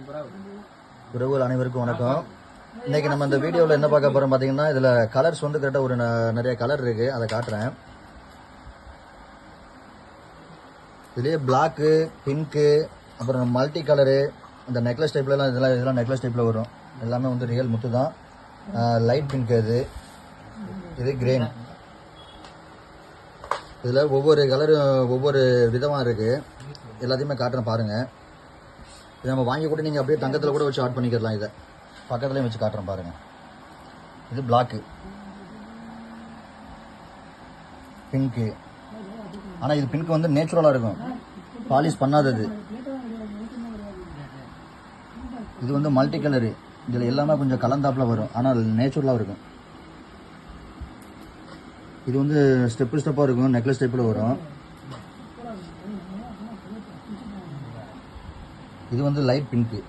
உறவுகள் அனைவருக்கும் வணக்கம். இன்னைக்கு நம்ம இந்த வீடியோவில் என்ன பார்க்க போகிறோம் பார்த்தீங்கன்னா, இதில் கலர்ஸ் வந்து கரெக்டாக ஒரு நிறைய கலர் இருக்குது, அதை காட்டுறேன். இதுலேயே பிளாக்கு, பிங்க்கு, அப்புறம் மல்டி கலரு, இந்த நெக்லஸ் டைப்லலாம் இதெல்லாம் நெக்லஸ் டைப்பில் வரும். எல்லாமே வந்து ரியல் முத்து தான். லைட் பிங்க் இது கிரீன். இதில் ஒவ்வொரு கலரும் ஒவ்வொரு விதமாக இருக்குது. எல்லாத்தையுமே காட்டுறேன் பாருங்கள். இதை நம்ம வாங்கி கூட நீங்கள் அப்படியே தங்கத்தில் கூட வச்சு ஆட் பண்ணிக்கலாம். இதை பக்கத்துலேயும் வச்சு காட்டுறேன் பாருங்கள். இது பிளாக்கு, பிங்க்கு. ஆனால் இது பிங்க் வந்து நேச்சுரலாக இருக்கும், பாலிஷ் பண்ணாதது. இது வந்து மல்டி கலரு. இதில் எல்லாமே கொஞ்சம் கலந்தாப்பில் வரும், ஆனால் நேச்சுரலாக இருக்கும். இது வந்து ஸ்டெப்பாக இருக்கும், நெக்லஸ் டைப்பில் வரும். இது வந்து லைட் பிங்க்கு.